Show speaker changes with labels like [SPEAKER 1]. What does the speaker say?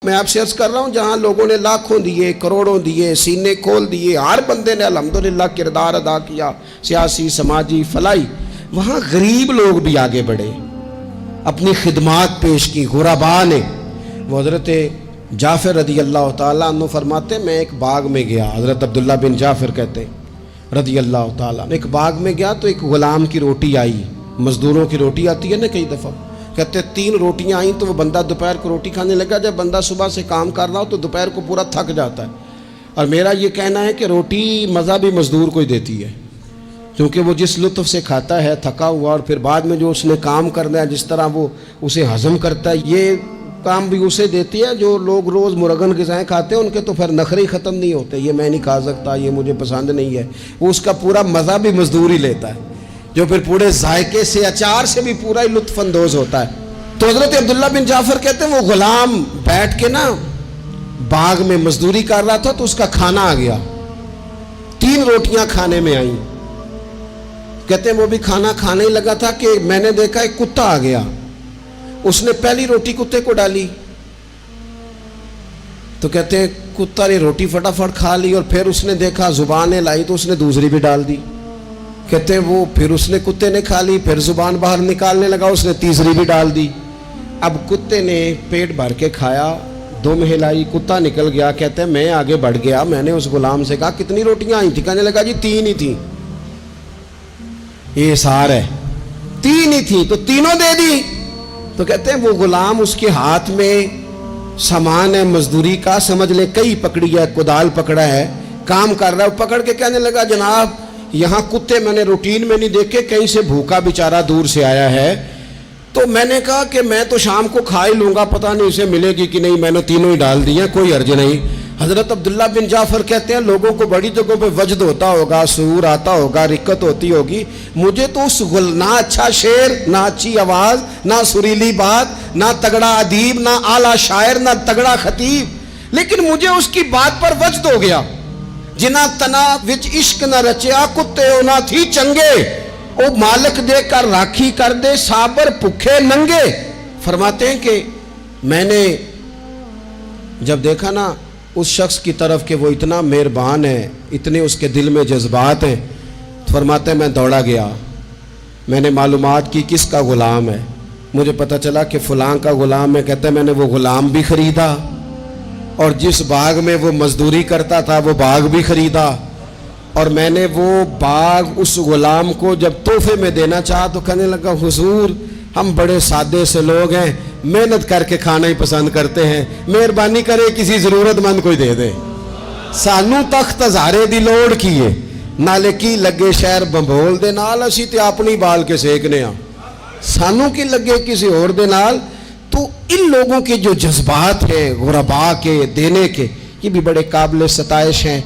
[SPEAKER 1] میں آپ سے عرض کر رہا ہوں جہاں لوگوں نے لاکھوں دیے، کروڑوں دیے، سینے کھول دیے، ہر بندے نے الحمدللہ کردار ادا کیا، سیاسی، سماجی، فلاحی، وہاں غریب لوگ بھی آگے بڑھے، اپنی خدمات پیش کی، غرباء نے۔ وہ حضرت جعفر رضی اللہ تعالیٰ عنہ فرماتے میں ایک باغ میں گیا، حضرت عبداللہ بن جعفر کہتے ہیں رضی اللہ تعالیٰ عنہ، ایک باغ میں گیا تو ایک غلام کی روٹی آئی، مزدوروں کی روٹی آتی ہے نا کئی دفعہ، کہتے 3 روٹیاں آئیں تو وہ بندہ دوپہر کو روٹی کھانے لگا۔ جب بندہ صبح سے کام کر رہا ہو تو دوپہر کو پورا تھک جاتا ہے، اور میرا یہ کہنا ہے کہ روٹی مزہ بھی مزدور کو ہی دیتی ہے، کیونکہ وہ جس لطف سے کھاتا ہے تھکا ہوا، اور پھر بعد میں جو اس نے کام کرنا ہے جس طرح وہ اسے ہضم کرتا ہے، یہ کام بھی اسے دیتی ہے۔ جو لوگ روز مرغن غذائیں کھاتے ہیں ان کے تو پھر نخرے ہی ختم نہیں ہوتے، یہ میں نہیں کھا سکتا، یہ مجھے پسند نہیں ہے، وہ اس کا پورا مزہ بھی مزدور ہی لیتا ہے، جو پھر پورے ذائقے سے، اچار سے بھی پورا ہی لطف اندوز ہوتا ہے۔ تو حضرت عبداللہ بن جعفر کہتے ہیں وہ غلام بیٹھ کے نا باغ میں مزدوری کر رہا تھا تو اس کا کھانا آ گیا، 3 روٹیاں کھانے میں آئیں۔ کہتے ہیں وہ بھی کھانا کھانے ہی لگا تھا کہ میں نے دیکھا ایک کتا آ گیا، اس نے پہلی روٹی کتے کو ڈالی، تو کہتے ہیں کتا نے روٹی فٹافٹ کھا لی، اور پھر اس نے دیکھا زبان لائی تو اس نے دوسری بھی ڈال دی۔ کہتے ہیں وہ پھر اس نے کتے نے کھا لی، پھر زبان باہر نکالنے لگا، اس نے تیسری بھی ڈال دی۔ اب کتے نے پیٹ بھر کے کھایا، 2 ہلائی، کتا نکل گیا۔ کہتے ہیں میں آگے بڑھ گیا، میں نے اس غلام سے کہا کتنی روٹیاں آئی تھی؟ کہنے لگا جی 3 ہی تھیں۔ یہ سار ہے، 3 ہی تھیں تو تینوں دے دی۔ تو کہتے ہیں وہ غلام، اس کے ہاتھ میں سامان ہے مزدوری کا، سمجھ لے کئی پکڑی ہے، کدال پکڑا ہے، کام کر رہا ہے، پکڑ کے کہنے لگا جناب یہاں کتے میں نے روٹین میں نہیں دیکھے، کہیں سے بھوکا بیچارہ دور سے آیا ہے۔ تو میں نے کہا کہ میں تو شام کو کھا ہی لوں گا، پتہ نہیں اسے ملے گی کہ نہیں، میں نے تینوں ہی ڈال دی ہیں، کوئی حرج نہیں۔ حضرت عبداللہ بن جعفر کہتے ہیں لوگوں کو بڑی جگہوں پہ وجد ہوتا ہوگا، شعور آتا ہوگا، رکت ہوتی ہوگی، مجھے تو اس نہ اچھا شعر، نہ اچھی آواز، نہ سریلی بات، نہ تگڑا ادیب، نہ اعلیٰ شاعر، نہ تگڑا خطیب، لیکن مجھے اس کی بات پر وجد ہو گیا۔ جنا تنا وچ عشق نہ رچیا، کتے ہونا تھی چنگے، او مالک دے کر راکھی کر دے، صابر بھوکے ننگے۔ فرماتے ہیں کہ میں نے جب دیکھا نا اس شخص کی طرف کہ وہ اتنا مہربان ہے، اتنے اس کے دل میں جذبات ہیں، فرماتے ہیں میں دوڑا گیا، میں نے معلومات کی کس کا غلام ہے، مجھے پتہ چلا کہ فلاں کا غلام ہے۔ کہتے ہیں میں نے وہ غلام بھی خریدا، اور جس باغ میں وہ مزدوری کرتا تھا وہ باغ بھی خریدا، اور میں نے وہ باغ اس غلام کو جب تحفے میں دینا چاہا تو کہنے لگا حضور ہم بڑے سادے سے لوگ ہیں، محنت کر کے کھانا ہی پسند کرتے ہیں، مہربانی کرے کسی ضرورت مند کوئی دے دے۔ سانو تخت ہزارے دی لوڑ کیے، نالے کی لگے شہر بمبول دے نال، اسی تے اپنی بال کے سیکنے ہاں، سانو کی لگے کسی اور دے نال۔ تو ان لوگوں کے جو جذبات ہیں غرباء کے، دینے کے، یہ بھی بڑے قابل ستائش ہیں۔